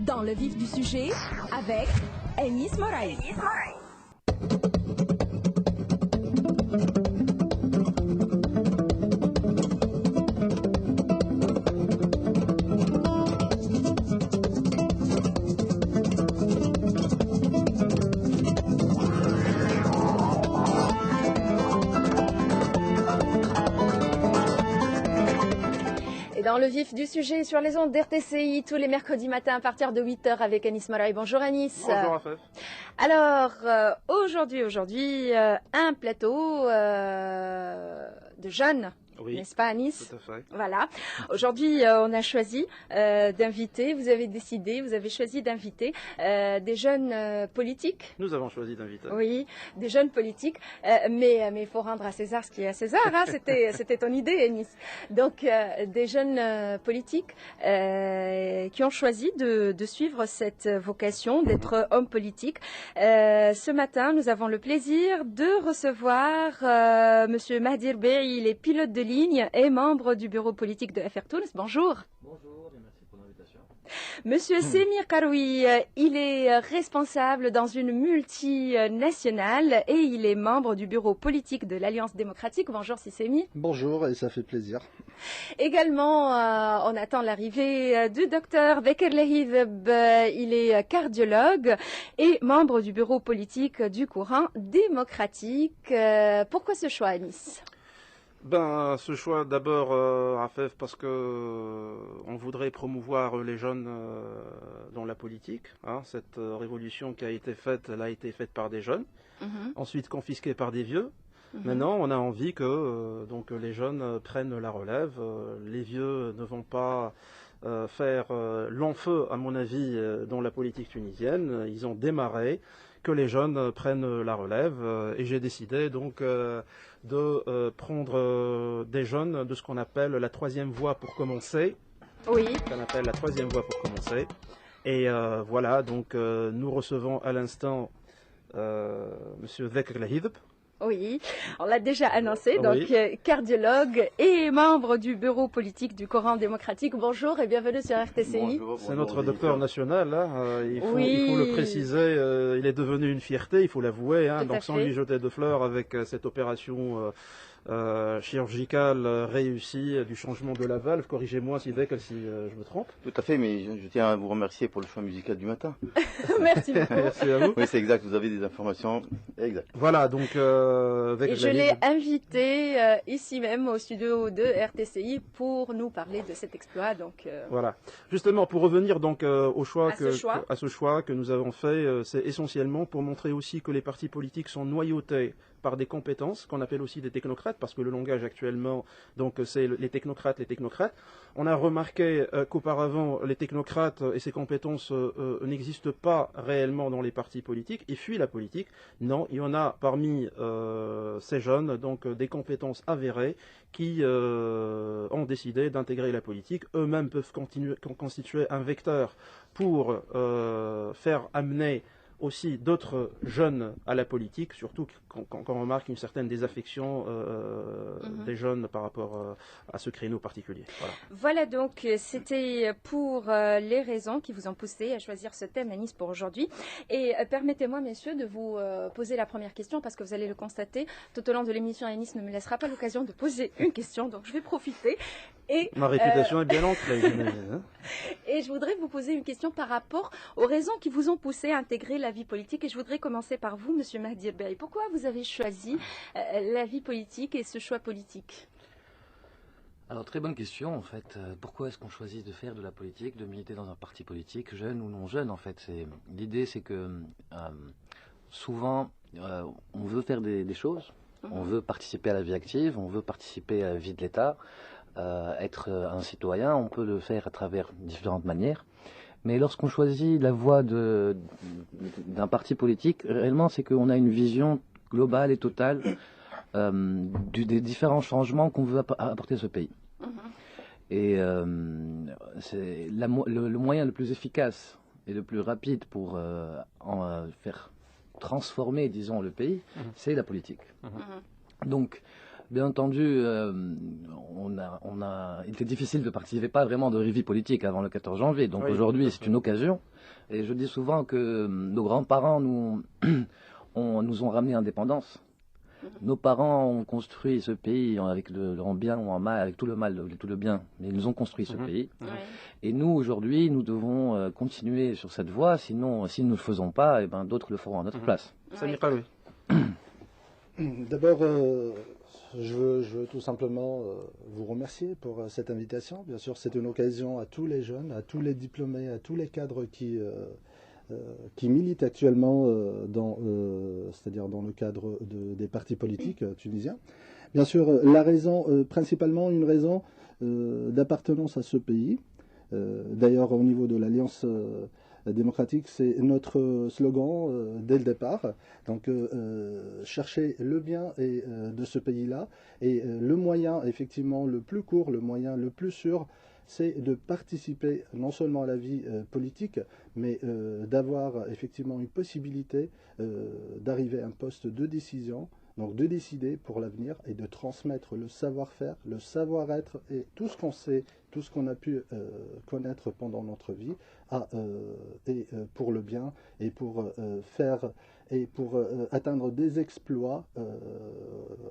Dans le vif du sujet, avec Enis Moraï. Dans le vif du sujet sur les ondes d'RTCI tous les mercredis matins à partir de 8 h avec Anis Moraï. Bonjour Anis. Bonjour Afef. Alors aujourd'hui un plateau de jeunes. Oui, n'est-ce pas Anis? tout à fait. Voilà. Aujourd'hui, on a choisi d'inviter, vous avez choisi d'inviter des jeunes politiques. Nous avons choisi d'inviter. Oui, des jeunes politiques, mais il faut rendre à César ce qui est à César, hein, c'était ton idée, Enis. Donc, des jeunes politiques qui ont choisi de suivre cette vocation d'être homme politique. Ce matin, nous avons le plaisir de recevoir Monsieur Mahdi Bey, il est pilote de ligne et membre du bureau politique de FR Tunis. Bonjour. Bonjour et merci pour l'invitation. Monsieur Semir Karoui, il est responsable dans une multinationale et il est membre du bureau politique de l'Alliance démocratique. Bonjour Semir. Bonjour et ça fait plaisir. Également, on attend l'arrivée du docteur Beker Lehideb. Il est cardiologue et membre du bureau politique du courant démocratique. Pourquoi ce choix, Anis? Ce choix d'abord, Afef, parce que on voudrait promouvoir les jeunes dans la politique. Hein. Cette révolution qui a été faite, elle a été faite par des jeunes, ensuite confisquée par des vieux. Maintenant, on a envie que donc les jeunes prennent la relève. Les vieux ne vont pas faire long feu, à mon avis, dans la politique tunisienne. Ils ont démarré. Que les jeunes prennent la relève et j'ai décidé donc de prendre des jeunes de ce qu'on appelle la troisième voie pour commencer. Oui. Qu'on appelle la troisième voie pour commencer. Et voilà, donc nous recevons à l'instant Monsieur Beker Lehideb. Oui, on l'a déjà annoncé, Oui. donc cardiologue et membre du bureau politique du courant démocratique. Bonjour et bienvenue sur RTCI. C'est notre docteur national, hein. Il faut Oui. le préciser, il est devenu une fierté, il faut l'avouer, hein. Tout à Donc sans fait. lui jeter de fleurs avec cette opération chirurgicale réussie du changement de la valve. Corrigez-moi si je me trompe. Tout à fait, mais je tiens à vous remercier pour le choix musical du matin. Merci beaucoup. Merci à vous. Oui, c'est exact, vous avez des informations exactes. Voilà, donc avec Et je l'ai invité ici même au studio de RTCI pour nous parler de cet exploit. Donc, Voilà. Justement, pour revenir donc au choix À ce choix. que nous avons fait, c'est essentiellement pour montrer aussi que les partis politiques sont noyautés par des compétences qu'on appelle aussi des technocrates, parce que le langage actuellement, donc c'est les technocrates. On a remarqué qu'auparavant, les technocrates et ces compétences n'existent pas réellement dans les partis politiques et fuient la politique. Non, il y en a parmi ces jeunes, donc des compétences avérées qui ont décidé d'intégrer la politique. Eux-mêmes peuvent constituer un vecteur pour faire amener aussi d'autres jeunes à la politique, surtout quand on remarque une certaine désaffection des jeunes par rapport à ce créneau particulier. Voilà donc, c'était pour les raisons qui vous ont poussé à choisir ce thème, Anis, pour aujourd'hui. Et permettez-moi, messieurs, de vous poser la première question, parce que vous allez le constater, tout au long de l'émission, Anis ne me laissera pas l'occasion de poser une question, donc je vais profiter. Et, Ma réputation est bien ancrée, j'imagine, hein. Et je voudrais vous poser une question par rapport aux raisons qui vous ont poussé à intégrer la vie politique. Et je voudrais commencer par vous, Monsieur Mahdi Bey. Pourquoi vous avez choisi la vie politique et ce choix politique? Alors, très bonne question, en fait. Pourquoi est-ce qu'on choisit de faire de la politique, de militer dans un parti politique, jeune ou non jeune, en fait? L'idée, c'est que souvent, on veut faire des choses, on veut participer à la vie active, on veut participer à la vie de l'État, être un citoyen, on peut le faire à travers différentes manières. Mais lorsqu'on choisit la voie d'un parti politique, réellement, c'est qu'on a une vision globale et totale des différents changements qu'on veut apporter à ce pays. Et c'est le moyen le plus efficace et le plus rapide pour faire transformer, disons, le pays, c'est la politique. Donc, Bien entendu, il était difficile de participer, pas vraiment de vie politique avant le 14 janvier. Donc Oui, aujourd'hui, c'est une occasion. Et je dis souvent que nos grands-parents nous ont ramené l'indépendance. Nos parents ont construit ce pays avec en bien ou en mal, avec tout le mal, tout le bien. Mais ils ont construit ce pays. Ouais. Et nous, aujourd'hui, nous devons continuer sur cette voie. Sinon, si nous ne le faisons pas, eh ben, d'autres le feront à notre place. Samir Khaloui. D'abord, je veux tout simplement vous remercier pour cette invitation. Bien sûr, c'est une occasion à tous les jeunes, à tous les diplômés, à tous les cadres qui militent actuellement c'est-à-dire dans le cadre des partis politiques tunisiens. Bien sûr, la raison, principalement une raison d'appartenance à ce pays. D'ailleurs, au niveau de l'Alliance démocratique, c'est notre slogan dès le départ. Donc, chercher le bien de ce pays-là. Et le moyen, effectivement, le plus court, le moyen le plus sûr, c'est de participer non seulement à la vie politique, mais d'avoir effectivement une possibilité d'arriver à un poste de décision, donc de décider pour l'avenir et de transmettre le savoir-faire, le savoir-être et tout ce qu'on sait, tout ce qu'on a pu connaître pendant notre vie, pour le bien et pour atteindre des exploits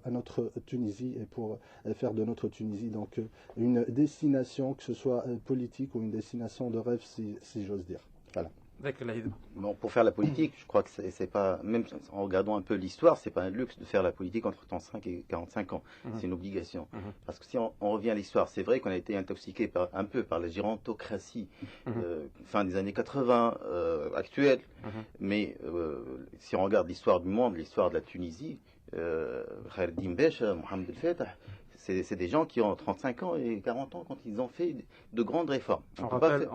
à notre Tunisie et pour faire de notre Tunisie donc une destination, que ce soit politique ou une destination de rêve, si j'ose dire. Voilà. Bon, pour faire la politique, je crois que c'est pas, même en regardant un peu l'histoire, c'est pas un luxe de faire la politique entre 35 et 45 ans. C'est une obligation. Parce que si on revient à l'histoire, c'est vrai qu'on a été intoxiqué un peu par la gérontocratie fin des années 80 actuelle. Mais si on regarde l'histoire du monde, l'histoire de la Tunisie, Khaireddine Becha, Mohamed El Fattah, c'est des gens qui ont 35 ans et 40 ans quand ils ont fait de grandes réformes. On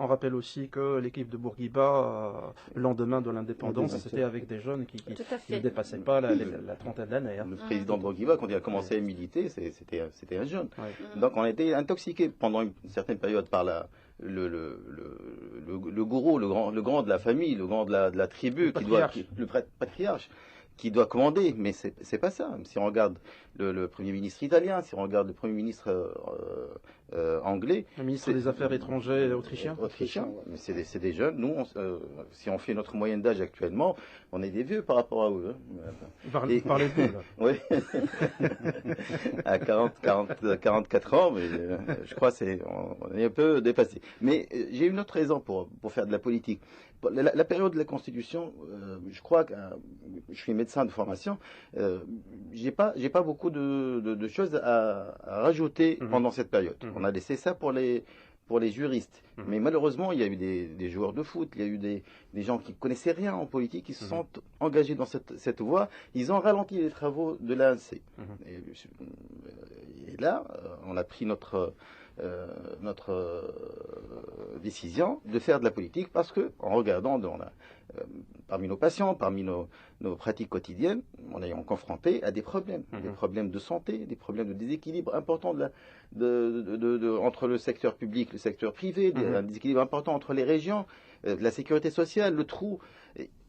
rappelle aussi que l'équipe de Bourguiba, le lendemain de l'indépendance, c'était avec des jeunes qui ne dépassaient pas la trentaine d'années. Le président de Bourguiba, quand il a commencé à militer, c'était un jeune. Donc on a été intoxiqué pendant une certaine période par le gourou, le grand de la famille, le grand de la tribu, le patriarche, qui doit commander, mais c'est pas ça. Si on regarde le Premier ministre italien, si on regarde le Premier ministre anglais... Le ministre des Affaires étrangères autrichien. Mais c'est des jeunes. Nous, si on fait notre moyenne d'âge actuellement, on est des vieux par rapport à eux. Parlez de nous, là. Oui. À 44 ans, mais je crois qu'on est un peu dépassé. Mais j'ai une autre raison pour faire de la politique. La période de la Constitution, je crois que je suis médecin de formation, j'ai pas beaucoup de choses à rajouter pendant cette période. On a laissé ça pour les juristes. Mais malheureusement, il y a eu des joueurs de foot, il y a eu des gens qui ne connaissaient rien en politique, qui se sont engagés dans cette voie. Ils ont ralenti les travaux de l'ANC. Et là, on a pris notre décision de faire de la politique parce que, en regardant parmi nos patients, parmi nos pratiques quotidiennes, on est confronté à des problèmes de santé, des problèmes de déséquilibre important entre le secteur public, le secteur privé, un déséquilibre important entre les régions, la sécurité sociale, le trou.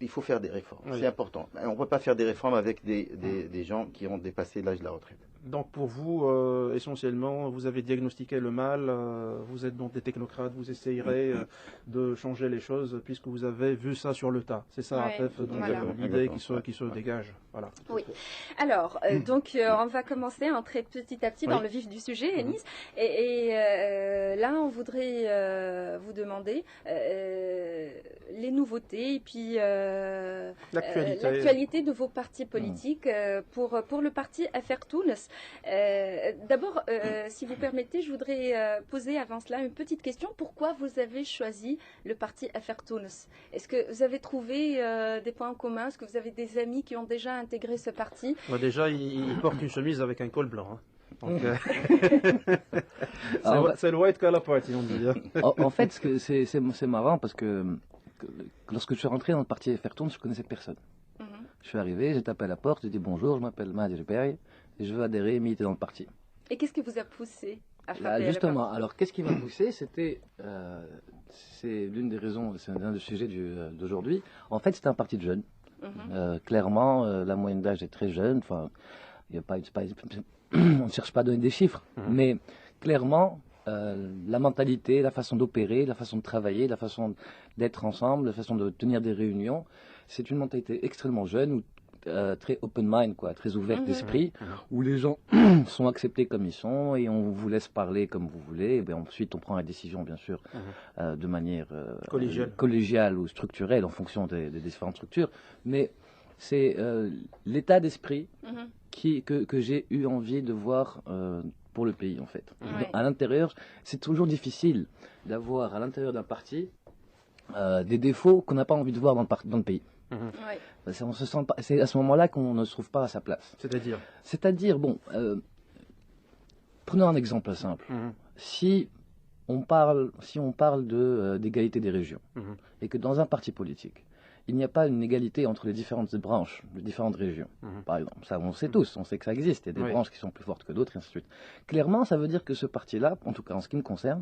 Il faut faire des réformes, c'est important. On ne peut pas faire des réformes avec des gens qui ont dépassé l'âge de la retraite. Donc pour vous, essentiellement, vous avez diagnostiqué le mal, vous êtes donc des technocrates, vous essayerez de changer les choses puisque vous avez vu ça sur le tas. C'est ça, Afef, donc l'idée qui se dégage. Voilà. Oui. Alors, donc on va commencer à entrer petit à petit dans le vif du sujet, Enis. Et là, on voudrait vous demander les nouveautés et puis l'actualité de vos partis politiques pour le parti FR Tounes. D'abord, si vous permettez, je voudrais poser avant cela une petite question. Pourquoi vous avez choisi le parti FR Tounes? Est-ce que vous avez trouvé des points en commun? Est-ce que vous avez des amis qui ont déjà intégré ce parti? Déjà, il porte une chemise avec un col blanc. Donc, c'est le white collar party, on dit. En fait, c'est marrant parce que lorsque je suis rentré dans le parti FR Tounes, je connaissais personne. Je suis arrivé, j'ai tapé à la porte, j'ai dit bonjour, je m'appelle Mahdi Reperi et je veux adhérer et militer dans le parti. Et qu'est-ce qui vous a poussé à frapper justement, alors qu'est-ce qui m'a poussé? C'est l'une des raisons, c'est un des sujets d'aujourd'hui. En fait, c'est un parti de jeunes. Clairement, la moyenne d'âge est très jeune. Enfin, il y a pas, on ne cherche pas à donner des chiffres, mais clairement, la mentalité, la façon d'opérer, la façon de travailler, la façon d'être ensemble, la façon de tenir des réunions, c'est une mentalité extrêmement jeune, ou très open mind, quoi, très ouverte d'esprit, où les gens sont acceptés comme ils sont et on vous laisse parler comme vous voulez. Et bien, ensuite, on prend la décision, bien sûr, de manière collégiale ou structurelle en fonction des différentes structures. Mais c'est l'état d'esprit que j'ai eu envie de voir pour le pays, en fait. À l'intérieur, c'est toujours difficile d'avoir à l'intérieur d'un parti des défauts qu'on n'a pas envie de voir dans le pays. On se sent pas, c'est à ce moment-là qu'on ne se trouve pas à sa place. C'est-à-dire, bon, prenons un exemple simple. Si on parle d'égalité des régions, et que dans un parti politique, il n'y a pas une égalité entre les différentes branches, les différentes régions, par exemple. Ça, on sait tous, on sait que ça existe. Il y a des branches qui sont plus fortes que d'autres, et ainsi de suite. Clairement, ça veut dire que ce parti-là, en tout cas en ce qui me concerne,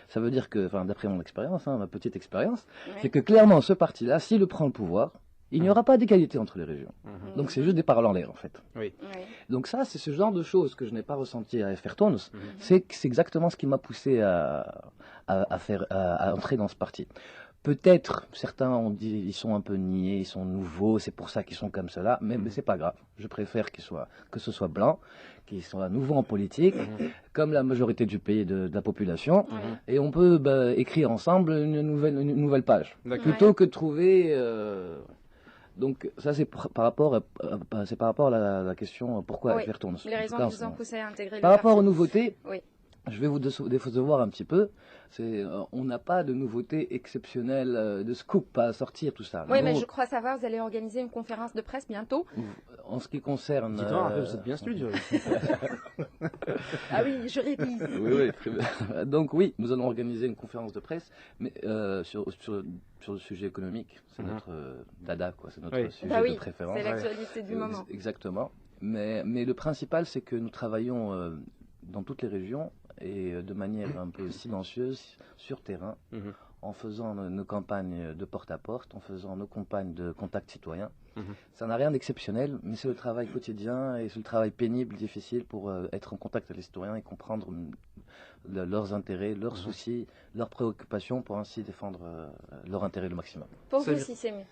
ça veut dire que, enfin, d'après mon expérience, ma petite expérience, c'est que clairement, ce parti-là, s'il prend le pouvoir, il n'y aura pas d'égalité entre les régions. Donc c'est juste des paroles en l'air, en fait. Donc ça, c'est ce genre de choses que je n'ai pas ressenti à Effertons. C'est exactement ce qui m'a poussé à entrer dans ce parti. Peut-être, certains ont dit, ils sont un peu niais, ils sont nouveaux, c'est pour ça qu'ils sont comme cela, mais c'est pas grave. Je préfère que ce soit blanc, qu'ils soient nouveaux en politique, comme la majorité du pays de la population, et on peut écrire ensemble une nouvelle page, plutôt que de trouver... Donc ça c'est par rapport à la question pourquoi Effertons. Les raisons qui vous ont poussé à intégrer le Par rapport parti. aux nouveautés, je vais vous décevoir un petit peu. On n'a pas de nouveautés exceptionnelles, de scoop à sortir, tout ça. Oui, mais je crois savoir, vous allez organiser une conférence de presse bientôt. En ce qui concerne... Dis-toi, vous êtes bien studieux. Ah oui, je révise. Oui, très bien. Donc oui, nous allons organiser une conférence de presse, mais sur le sujet économique. C'est notre dada, quoi. C'est notre sujet de préférence. C'est l'actualité du moment. Exactement. Mais le principal, c'est que nous travaillons dans toutes les régions et de manière un peu silencieuse, sur terrain, en faisant nos campagnes de porte-à-porte, en faisant nos campagnes de contact citoyen. Ça n'a rien d'exceptionnel, mais c'est le travail quotidien et c'est le travail pénible, difficile pour être en contact avec les citoyens et comprendre leurs intérêts, leurs soucis, leurs préoccupations pour ainsi défendre leurs intérêts le maximum. Pour vous aussi, c'est mieux.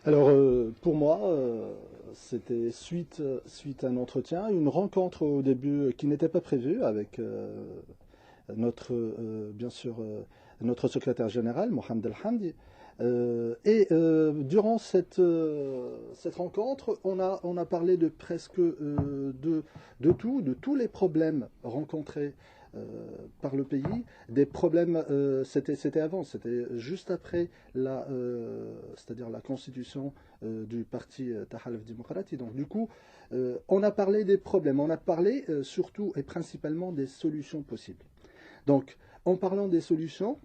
Alors, pour moi, c'était suite à un entretien, une rencontre au début qui n'était pas prévue avec bien sûr, notre secrétaire général, Mohamed El Hamdi. Durant cette rencontre, on a parlé de presque de tous les problèmes rencontrés par le pays, des problèmes, c'était avant, c'était juste après c'est-à-dire la constitution du parti Tahalf Demokrati. Donc du coup, on a parlé des problèmes, on a parlé surtout et principalement des solutions possibles. Donc, en parlant des solutions,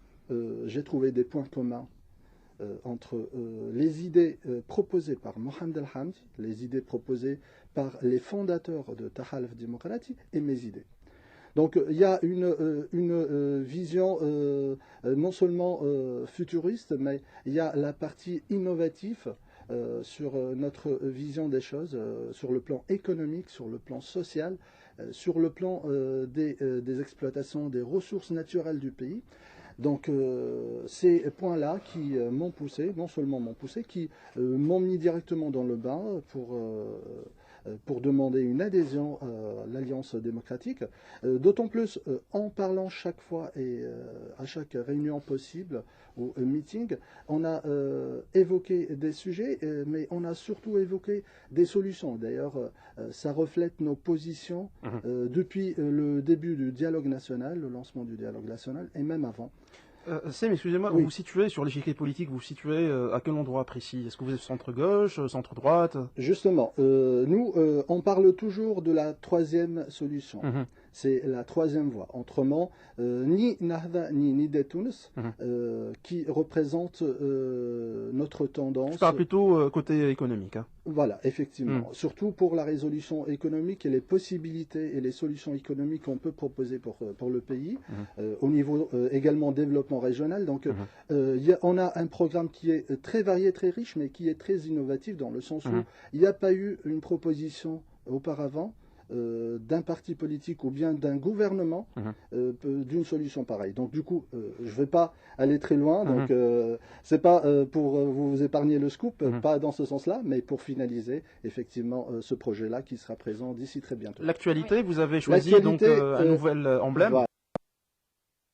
j'ai trouvé des points communs entre les idées proposées par Mohamed El Hamdi, les idées proposées par les fondateurs de Tahalf Demokrati et mes idées. Donc il y a une vision non seulement futuriste, mais il y a la partie innovative sur notre vision des choses, sur le plan économique, sur le plan social, sur le plan des exploitations des ressources naturelles du pays. Donc ces points-là qui m'ont poussé, non seulement m'ont poussé, qui m'ont mis directement dans le bain pour demander une adhésion à l'Alliance démocratique, d'autant plus en parlant chaque fois et à chaque réunion possible ou meeting, on a évoqué des sujets, mais on a surtout évoqué des solutions. D'ailleurs, ça reflète nos positions depuis le début du dialogue national, le lancement du dialogue national, et même avant. Sem, excusez-moi, Oui. vous vous situez sur l'échiquier politique, vous vous situez à quel endroit précis? Est-ce que vous êtes centre-gauche, centre-droite? Justement, nous, on parle toujours de la troisième solution. C'est la troisième voie. Autrement, ni Nahda ni Nida Tunis, qui représente notre tendance. Je parle plutôt côté économique. Hein. Voilà, effectivement. Surtout pour la résolution économique et les possibilités et les solutions économiques qu'on peut proposer pour le pays, au niveau également développement régional. Donc, on a un programme qui est très varié, très riche, mais qui est très innovatif dans le sens où il n'y a pas eu une proposition auparavant d'un parti politique ou bien d'un gouvernement d'une solution pareille. Donc du coup, je ne vais pas aller très loin. Donc c'est pas pour vous épargner le scoop, pas dans ce sens-là, mais pour finaliser effectivement ce projet-là qui sera présent d'ici très bientôt. L'actualité, vous avez choisi donc un nouvel emblème. Voilà.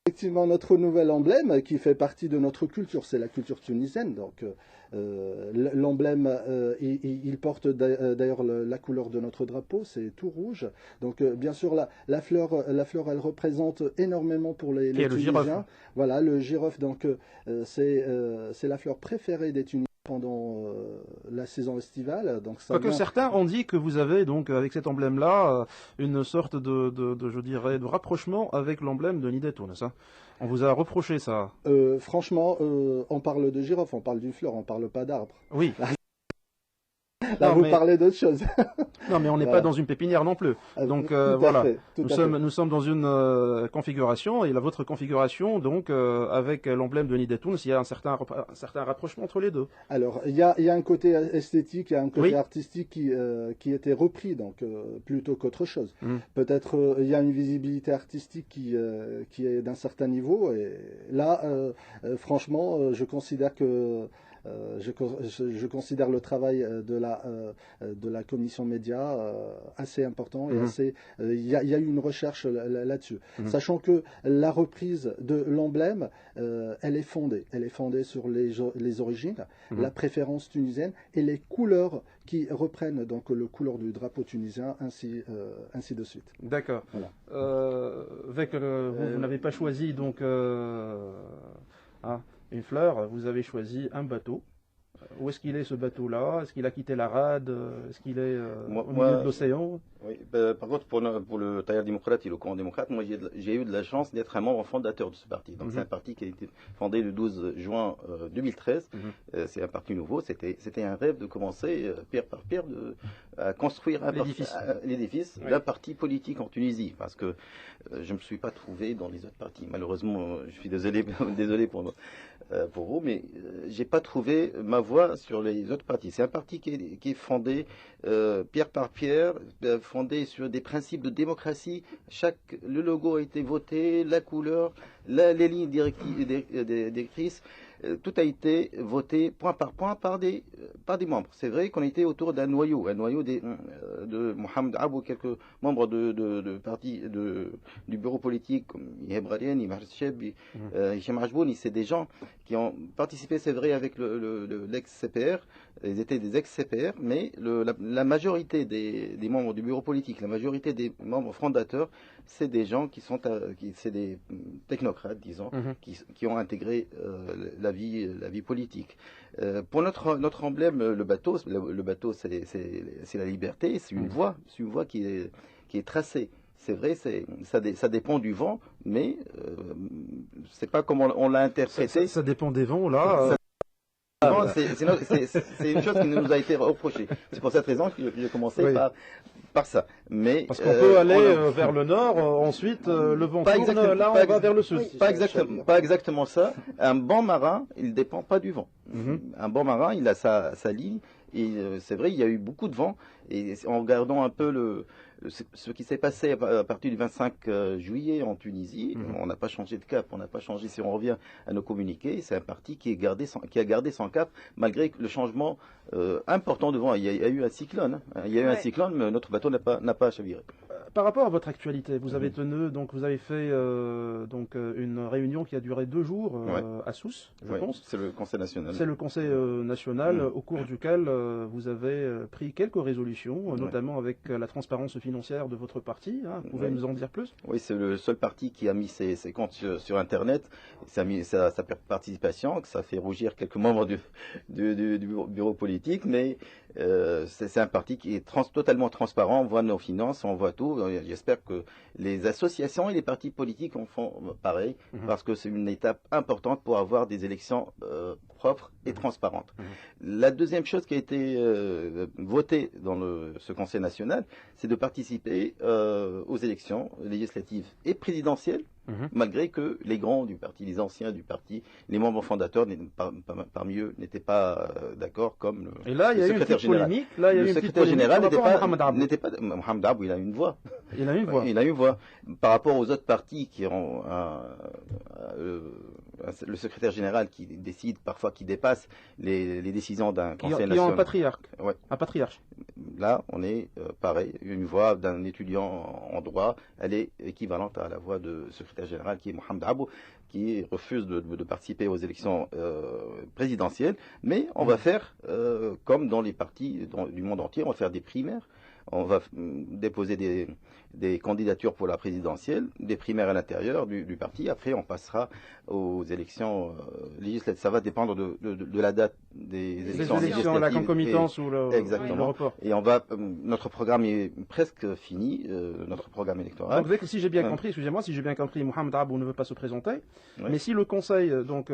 Effectivement, notre nouvel emblème qui fait partie de notre culture, c'est la culture tunisienne. Donc, l'emblème, il porte d'ailleurs la couleur de notre drapeau, c'est tout rouge. Donc, bien sûr, la fleur, elle représente énormément pour les Tunisiens. Le girofle. Voilà, le girofle. Donc, c'est la fleur préférée des Tunisiens pendant la saison estivale. Donc ça Quoique certains ont dit que vous avez donc avec cet emblème-là une sorte je dirais, de rapprochement avec l'emblème de Nida Tounes. Hein. On vous a reproché ça. Franchement, on parle de girofle, on parle d'une fleur, on parle pas d'arbre. Oui. Là, vous parlez d'autre chose. Non, mais on n'est pas dans une pépinière non plus. Donc voilà, nous sommes dans une configuration, et votre configuration, donc avec l'emblème de Nida Tounes, il y a un certain rapprochement entre les deux. Alors, il y a un côté esthétique, il y a un côté artistique qui était repris, donc plutôt qu'autre chose. Peut-être il y a une visibilité artistique qui est d'un certain niveau, et là, franchement, je considère que je considère le travail de la commission média assez important et assez. Il y a eu une recherche là-dessus, sachant que la reprise de l'emblème, elle est fondée sur les origines, la préférence tunisienne et les couleurs qui reprennent donc le couleur du drapeau tunisien, ainsi de suite. D'accord. Voilà. Vous n'avez pas choisi donc une fleur, vous avez choisi un bateau. Où est-ce qu'il est ce bateau-là? Est-ce qu'il a quitté la rade? Est-ce qu'il est au milieu de l'océan? Oui, par contre, pour le Tailleur démocrate et le Courant démocrate, moi j'ai eu de la chance d'être un membre fondateur de ce parti. Donc c'est un parti qui a été fondé le 12 juin 2013. C'est un parti nouveau. C'était un rêve de commencer pierre par pierre à construire l'édifice d'un parti politique en Tunisie. Parce que je ne me suis pas trouvé dans les autres partis. Malheureusement, je suis désolé pour vous, mais j'ai pas trouvé ma voie sur les autres partis. C'est un parti qui est fondé pierre par pierre, fondé sur des principes de démocratie. Le logo a été voté, la couleur, les lignes directrices, tout a été voté point par point par des membres. C'est vrai qu'on était autour d'un noyau de Mohamed Abou, quelques membres de parti du bureau politique comme Yaheb Ralian, Imar Cheb, Hichem Ajbouni. C'est des gens qui ont participé, c'est vrai, avec l'ex-CPR. Ils étaient des ex-CPR, mais la majorité des membres du bureau politique, la majorité des membres fondateurs, c'est des gens c'est des technocrates, disons, qui ont intégré la vie politique. Pour notre emblème, le bateau, c'est la liberté, c'est une voie qui est tracée. C'est vrai, ça dépend du vent, mais c'est pas comme on l'a interprété. Ça dépend des vents, là. C'est une chose qui nous a été reprochée. C'est pour cette raison que j'ai commencé par ça. Mais parce qu'on peut aller vers le nord, ensuite le vent tourne, là on va vers le sud. Pas exactement ça. Un banc marin, il ne dépend pas du vent. Un banc marin, il a sa ligne. Et c'est vrai, il y a eu beaucoup de vent. Et en regardant un peu ce qui s'est passé à partir du 25 juillet en Tunisie, on n'a pas changé de cap, on n'a pas changé. Si on revient à nos communiqués, c'est un parti qui a gardé son cap malgré le changement important de vent. Il y a eu un cyclone, un cyclone, mais notre bateau n'a pas chaviré. Par rapport à votre actualité, vous avez vous avez fait une réunion qui a duré 2 jours à Sousse, je pense. C'est le Conseil national. C'est le Conseil national au cours duquel vous avez pris quelques résolutions, notamment avec la transparence financière de votre parti. Vous pouvez nous en dire plus? Oui, c'est le seul parti qui a mis ses comptes sur Internet. Ça a mis sa participation, que ça fait rougir quelques membres du bureau politique, mais c'est un parti qui est totalement transparent. On voit nos finances, on voit tout. J'espère que les associations et les partis politiques en font pareil, parce que c'est une étape importante pour avoir des élections propre et transparente. La deuxième chose qui a été votée dans ce Conseil national, c'est de participer aux élections législatives et présidentielles, malgré que les grands du parti, les anciens du parti, les membres fondateurs parmi eux n'étaient pas d'accord, comme Et là, il y a eu une petite polémique. Là, il y a eu le une petite secrétaire polémique général par rapport à Mohamed Abou. n'était pas Mohamed Abou, il a une voix. Il a une voix. Il a une voix. Par rapport aux autres partis qui ont le secrétaire général qui décide parfois, qui dépasse les décisions d'un conseil Qui ont national. un patriarche. Ouais. Un patriarche. Là, on est pareil. Une voix d'un étudiant en droit, elle est équivalente à la voix de secrétaire général qui est Mohamed Abou, qui refuse de participer aux élections présidentielles. Mais on va faire, comme dans les partis du monde entier, on va faire des primaires. On va déposer des candidatures pour la présidentielle, des primaires à l'intérieur du parti. Après, on passera aux élections législatives. Ça va dépendre de la date des élections législatives. La concomitance ou le report. Et notre programme est presque fini, notre programme électoral. Donc, si j'ai bien compris, excusez-moi, si j'ai bien compris, Mohamed Abou ne veut pas se présenter. Ouais. Mais si le Conseil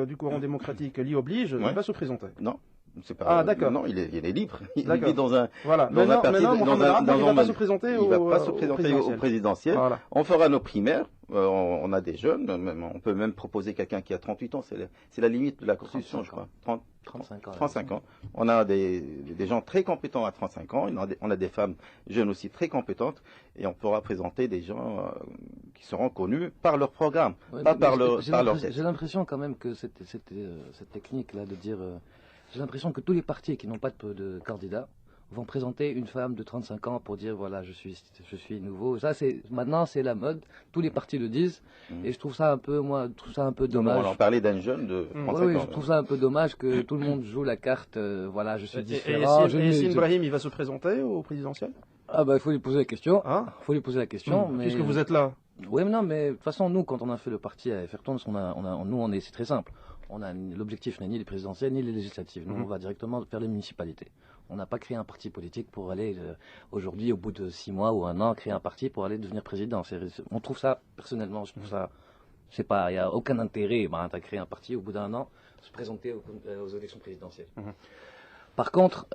du courant démocratique l'y oblige, il va se présenter. Non. Pas, d'accord. Non, il est libre. Il est dans un voilà. Dans un parti, il ne va pas se présenter au présidentiel. Voilà. On fera nos primaires. On a des jeunes. On peut même proposer quelqu'un qui a 38 ans. C'est la limite de la Constitution, je crois. 35 ans. On a des gens très compétents à 35 ans. On a des femmes jeunes aussi très compétentes. Et on pourra présenter des gens qui seront connus par leur programme, pas par leur tête. J'ai l'impression quand même que cette technique-là de dire... J'ai l'impression que tous les partis qui n'ont pas de candidats vont présenter une femme de 35 ans pour dire voilà, je suis nouveau. Ça, maintenant, c'est la mode. Tous les partis le disent. Et je trouve ça un peu, dommage. On en parlait d'un jeune de 35 ans. Oui, je trouve ça un peu dommage que tout le monde joue la carte. Voilà, je suis différent. Et Yassine Brahim, il va se présenter au présidentiel? Ah, il faut lui poser la question. Faut lui poser la question. Puisque vous êtes là. Oui, mais non, mais de toute façon, nous, quand on a fait le parti à Ferton, c'est très simple. L'objectif n'est ni les présidentielles ni les législatives. Nous, on va directement faire les municipalités. On n'a pas créé un parti politique pour aller, aujourd'hui, au bout de 6 mois ou 1 an, créer un parti pour aller devenir président. On trouve ça, personnellement, je trouve ça, il n'y a aucun intérêt à créer un parti au bout d'1 an, se présenter aux élections présidentielles. Par contre,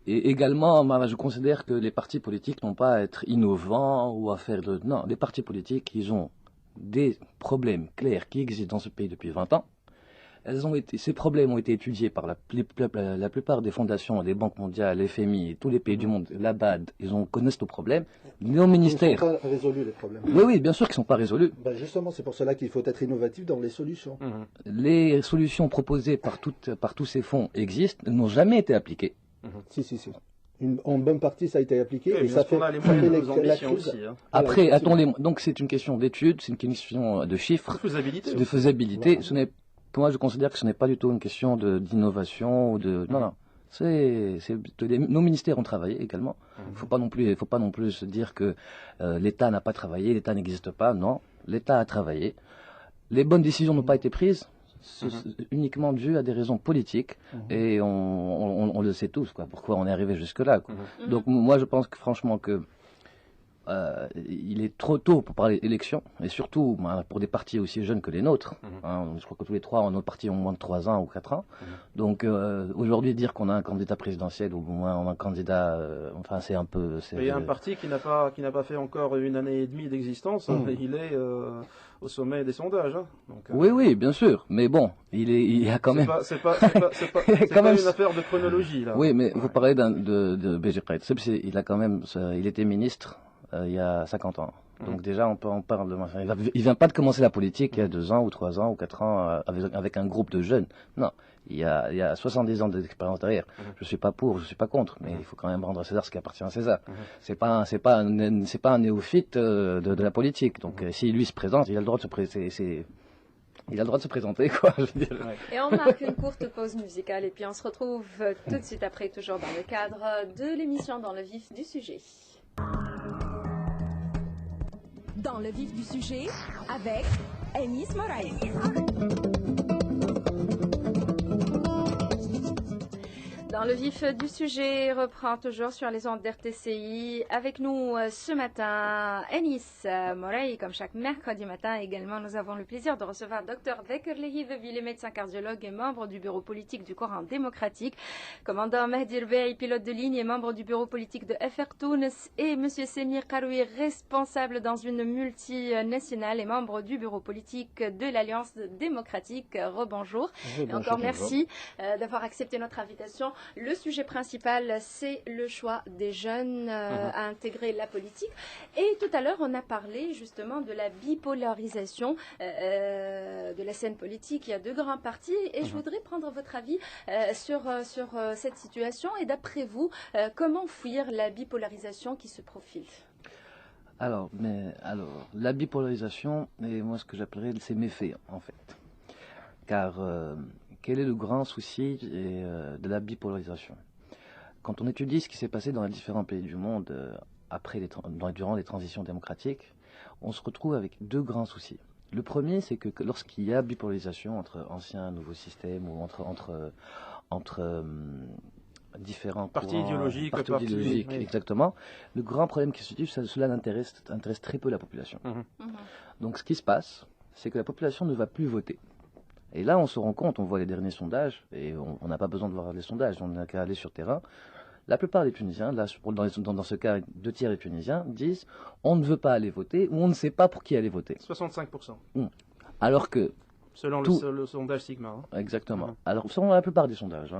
également, je considère que les partis politiques n'ont pas à être innovants ou à faire de... Non, les partis politiques, ils ont des problèmes clairs qui existent dans ce pays depuis 20 ans. Ces problèmes ont été étudiés par la plupart des fondations, les banques mondiales, l'FMI et tous les pays du monde, la BAD, connaissent nos problèmes. Nos ministères... Ils ne sont pas résolus, les problèmes. Oui, bien sûr qu'ils ne sont pas résolus. Justement, c'est pour cela qu'il faut être innovatif dans les solutions. Les solutions proposées par tous ces fonds existent, n'ont jamais été appliquées. Si. En bonne partie, ça a été appliqué et ça fait les moyens de nos ambitions aussi. Après, donc c'est une question d'études, c'est une question de chiffres, de faisabilité. Moi, je considère que ce n'est pas du tout une question d'innovation ou de... Non. Nos ministères ont travaillé également. Il ne faut pas non plus se dire que l'État n'a pas travaillé, l'État n'existe pas. Non, l'État a travaillé. Les bonnes décisions n'ont pas été prises. C'est uniquement dû à des raisons politiques et on le sait tous, pourquoi on est arrivé jusque-là. Donc moi je pense que franchement que il est trop tôt pour parler d'élections et surtout pour des partis aussi jeunes que les nôtres. Je crois que tous les trois, nos partis ont moins de 3 ans ou 4 ans. Donc aujourd'hui dire qu'on a un candidat présidentiel ou au moins on a un candidat, c'est un peu... Il y a un parti qui n'a pas fait encore 1 année et demie d'existence, il est au sommet des sondages. Donc, oui, bien sûr, mais bon, il y a quand même... C'est pas une affaire de chronologie, là. Oui, mais vous parlez de Béji Caïd. Il était ministre il y a 50 ans. Donc déjà, on parle de... Il vient pas de commencer la politique il y a 2 ans ou 3 ans ou 4 ans avec un groupe de jeunes. Non, il y a 70 ans d'expérience derrière. Je suis pas pour, je suis pas contre, mais il faut quand même rendre à César ce qui appartient à César. C'est pas un néophyte de la politique. Donc si lui se présente, il a le droit de se présenter. Il a le droit de se présenter, quoi, je veux dire. Et on marque une courte pause musicale et puis on se retrouve tout de suite après, toujours dans le cadre de l'émission Dans le vif du sujet. Dans le vif du sujet, avec Enis Moraïs. Dans le vif du sujet, reprend toujours sur les ondes d'RTCI. Avec nous ce matin, Enis Moraï, comme chaque mercredi matin. Également, nous avons le plaisir de recevoir Dr Vekerlehi Veville, médecin cardiologue et membre du bureau politique du Coran démocratique. Commandant Mehdi Rbeï, pilote de ligne et membre du bureau politique de FR Tounes. Et Monsieur Semir Karoui, responsable dans une multinationale et membre du bureau politique de l'Alliance démocratique. Rebonjour. Et encore merci d'avoir accepté notre invitation. Le sujet principal, c'est le choix des jeunes à intégrer la politique. Et tout à l'heure, on a parlé justement de la bipolarisation de la scène politique. Il y a deux grands partis et je voudrais prendre votre avis sur cette situation. Et d'après vous, comment fuir la bipolarisation qui se profile ? Alors, la bipolarisation est moi ce que j'appellerais ses méfaits en fait. Car quel est le grand souci de la bipolarisation? Quand on étudie ce qui s'est passé dans les différents pays du monde durant les transitions démocratiques, on se retrouve avec deux grands soucis. Le premier, c'est que lorsqu'il y a bipolarisation entre anciens et nouveaux systèmes ou entre différents partis idéologiques, oui. Exactement. Le grand problème qui se situe, cela intéresse très peu la population. Donc ce qui se passe, c'est que la population ne va plus voter. Et là, on se rend compte, on voit les derniers sondages, et on n'a pas besoin de voir les sondages, on n'a qu'à aller sur terrain. La plupart des Tunisiens, là, dans ce cas, 2 tiers des Tunisiens, disent on ne veut pas aller voter ou on ne sait pas pour qui aller voter. 65%. Alors que... Selon le sondage Sigma. Exactement. Alors, selon la plupart des sondages.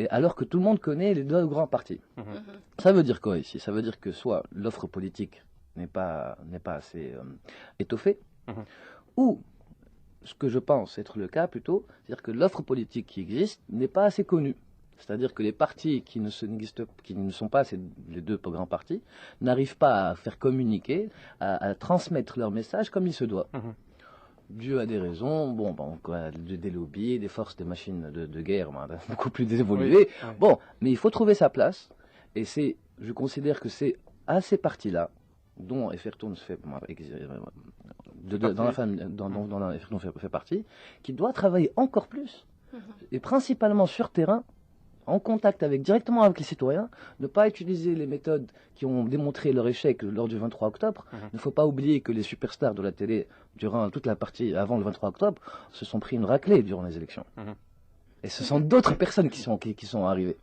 Alors que tout le monde connaît les deux grands partis. Ça veut dire quoi ici? Ça veut dire que soit l'offre politique n'est pas assez étoffée, ou... ce que je pense être le cas plutôt, c'est-à-dire que l'offre politique qui existe n'est pas assez connue. C'est-à-dire que les partis qui ne sont pas les deux grands partis n'arrivent pas à faire communiquer, à transmettre leur message comme il se doit. Dû à des raisons, des lobbies, des forces, des machines de guerre beaucoup plus évoluées. Bon, mais il faut trouver sa place, et je considère que c'est à ces partis-là, dont FR Tounes fait partie, qui doit travailler encore plus, et principalement sur terrain, en contact directement avec les citoyens, ne pas utiliser les méthodes qui ont démontré leur échec lors du 23 octobre. Il ne faut pas oublier que les superstars de la télé, durant toute la partie avant le 23 octobre, se sont pris une raclée durant les élections. Et ce sont d'autres personnes qui sont arrivées.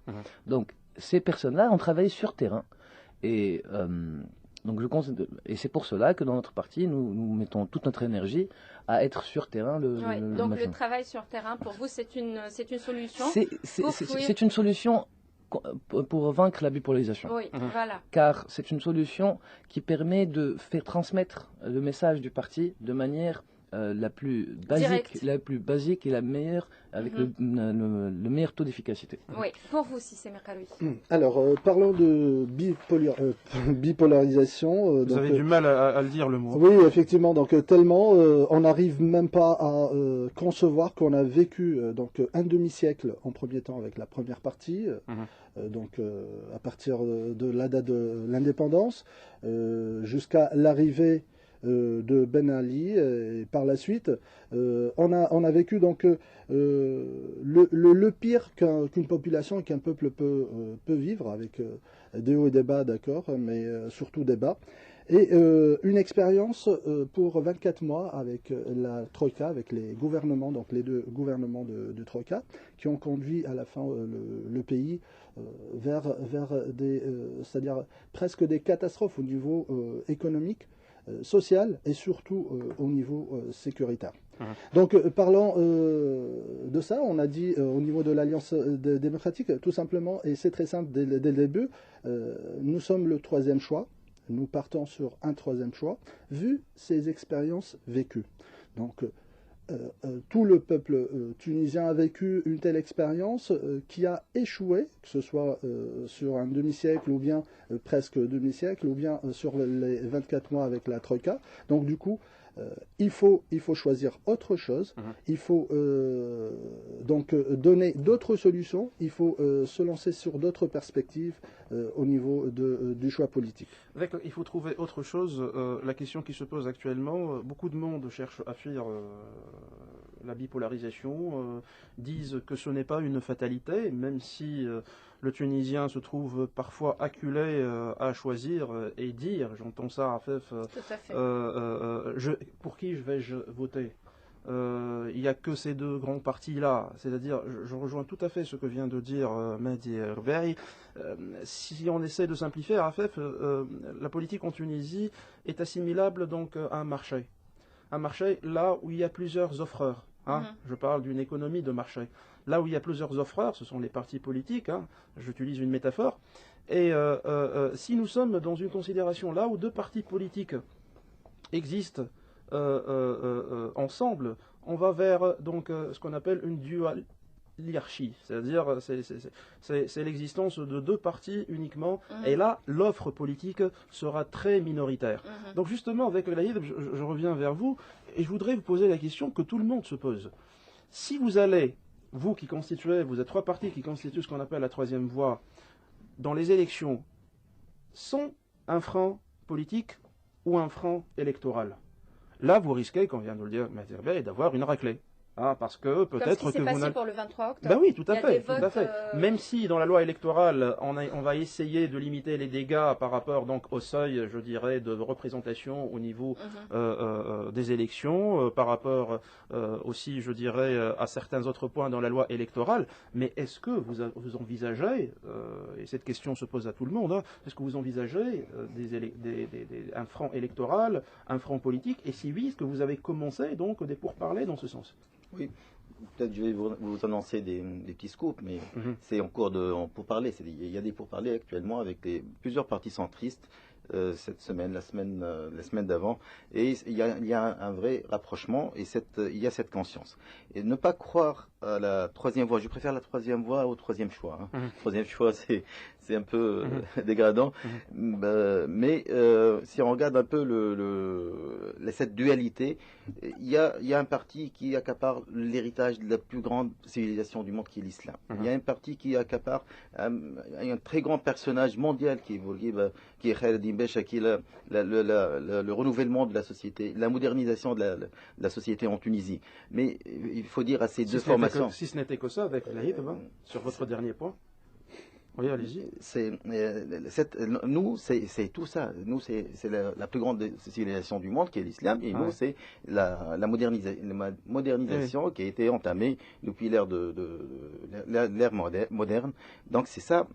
Donc, ces personnes-là ont travaillé sur terrain. Et... c'est pour cela que dans notre parti, nous mettons toute notre énergie à être sur terrain. Donc le travail sur terrain, pour vous, c'est une solution. C'est une solution pour vaincre la bipolarisation. Oui, voilà. Car c'est une solution qui permet de faire transmettre le message du parti de manière la plus basique et la meilleure, avec le meilleur taux d'efficacité. Oui, pour vous aussi, Semir Karoui. Alors, parlons de bipolarisation. Vous avez du mal à le dire, le mot. Oui, effectivement, donc tellement, on n'arrive même pas à concevoir qu'on a vécu un demi-siècle en premier temps avec la première partie, à partir de la date de l'indépendance, jusqu'à l'arrivée de Ben Ali, et par la suite on a vécu le pire qu'une population et qu'un peuple peut vivre, avec des hauts et des bas, d'accord, mais surtout des bas, et une expérience pour 24 mois avec la Troïka, avec les gouvernements, donc les deux gouvernements de Troïka, qui ont conduit à la fin le pays vers c'est-à-dire presque des catastrophes au niveau économique, social et surtout au niveau sécuritaire. Donc parlant de ça, on a dit au niveau de l'Alliance démocratique, tout simplement, et c'est très simple dès le début, nous sommes le 3e choix, nous partons sur un 3e choix, vu ces expériences vécues. Donc tout le peuple tunisien a vécu une telle expérience qui a échoué, que ce soit sur un demi-siècle ou bien presque demi-siècle, ou bien sur les 24 mois avec la Troïka. Donc du coup, il faut choisir autre chose, il faut donner d'autres solutions, il faut se lancer sur d'autres perspectives au niveau du choix politique. Il faut trouver autre chose. La question qui se pose actuellement, beaucoup de monde cherche à fuir la bipolarisation, disent que ce n'est pas une fatalité, même si le Tunisien se trouve parfois acculé à choisir et dire, j'entends ça, Afef, Tout à fait. pour qui vais-je voter? Il n'y a que ces deux grands partis-là. C'est-à-dire, je rejoins tout à fait ce que vient de dire Mehdi Rbey. Si on essaie de simplifier, Afef, la politique en Tunisie est assimilable donc à un marché. Un marché là où il y a plusieurs offreurs. Hein. Je parle d'une économie de marché. Là où il y a plusieurs offreurs, ce sont les partis politiques. Hein. J'utilise une métaphore. Et si nous sommes dans une considération là où deux partis politiques existent ensemble, on va vers donc ce qu'on appelle une dualiarchie, c'est-à-dire c'est l'existence de deux partis uniquement, et là l'offre politique sera très minoritaire. Donc justement avec Laïd, je reviens vers vous et je voudrais vous poser la question que tout le monde se pose. Si vous allez, vous êtes trois partis qui constituent ce qu'on appelle la troisième voie, dans les élections, sans un franc politique ou un franc électoral, là, vous risquez, comme vient de le dire Mathilde, d'avoir une raclée. Hein, parce que peut-être que vous n'avez... pour le 23 octobre. Ben oui, tout à fait. Votes, Même si dans la loi électorale, on va essayer de limiter les dégâts par rapport donc au seuil, je dirais, de représentation au niveau des élections, par rapport aussi, je dirais, à certains autres points dans la loi électorale. Mais est-ce que vous envisagez, et cette question se pose à tout le monde, hein, est-ce que vous envisagez un front électoral, un front politique, et si oui, est-ce que vous avez commencé donc des pourparlers dans ce sens? Oui, peut-être je vais vous annoncer des petits scoops, mais c'est en cours de pourparlers. Il y a des pourparlers actuellement avec plusieurs partis centristes cette semaine, la semaine d'avant, et il y a un vrai rapprochement et il y a cette conscience. Et ne pas croire à la troisième voie. Je préfère la troisième voie au troisième choix. Hein. Troisième choix, c'est un peu dégradant, mais si on regarde un peu cette dualité, il y a un parti qui accapare l'héritage de la plus grande civilisation du monde qui est l'islam. Il y a un parti qui accapare un très grand personnage mondial qui est Khaled Becha, qui est le renouvellement de la société, la modernisation de la société en Tunisie. Mais il faut dire à ces deux formations... Si ce n'était que ça, avec Laïd, sur votre dernier point. Oui, allez-y. Nous, c'est tout ça. Nous, c'est la plus grande civilisation du monde qui est l'islam. Et nous, c'est la modernisation qui a été entamée depuis l'ère moderne. Donc, c'est ça.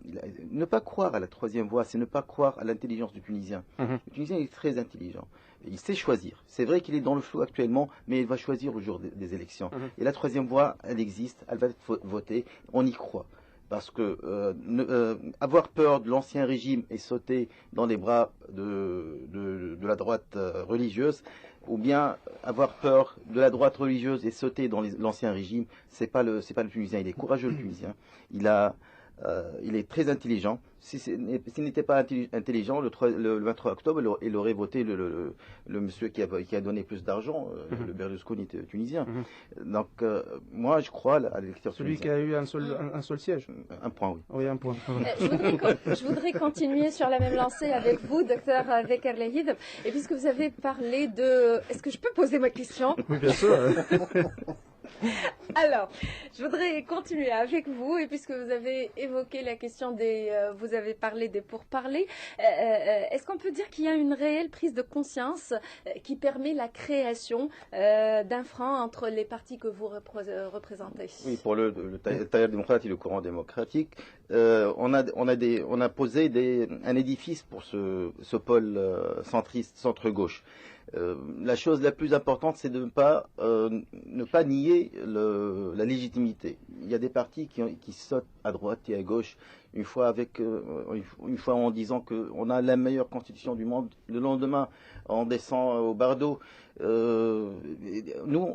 Ne pas croire à la troisième voie, c'est ne pas croire à l'intelligence du Tunisien. Le Tunisien est très intelligent. Il sait choisir. C'est vrai qu'il est dans le flou actuellement, mais il va choisir le jour des élections. Et la troisième voie, elle existe, elle va être votée. On y croit. Parce que avoir peur de l'ancien régime et sauter dans les bras de la droite religieuse, ou bien avoir peur de la droite religieuse et sauter dans l'ancien régime, c'est pas le Tunisien. Il est courageux, le Tunisien. Il est très intelligent. S'il n'était pas intelligent, le 23 octobre, il aurait voté le monsieur qui a donné plus d'argent, le Berlusconi tunisien. Donc, moi, je crois à l'électeur tunisien. Celui qui a eu un seul siège. Un point, oui. Oui, un point. Je voudrais continuer sur la même lancée avec vous, docteur Bekr Laïd. Et puisque vous avez parlé de... Est-ce que je peux poser ma question? Oui, bien sûr. Alors, je voudrais continuer avec vous, et puisque vous avez évoqué la question vous avez parlé des pourparlers, est-ce qu'on peut dire qu'il y a une réelle prise de conscience qui permet la création d'un front entre les partis que vous représentez? Oui, pour le Tailleur démocrate et le courant démocratique, on a posé un édifice pour ce pôle centriste, centre-gauche. La chose la plus importante, c'est de ne pas nier la légitimité. Il y a des partis qui sautent à droite et à gauche, une fois en disant qu'on a la meilleure constitution du monde. Le lendemain, on descend au bardeau. Nous,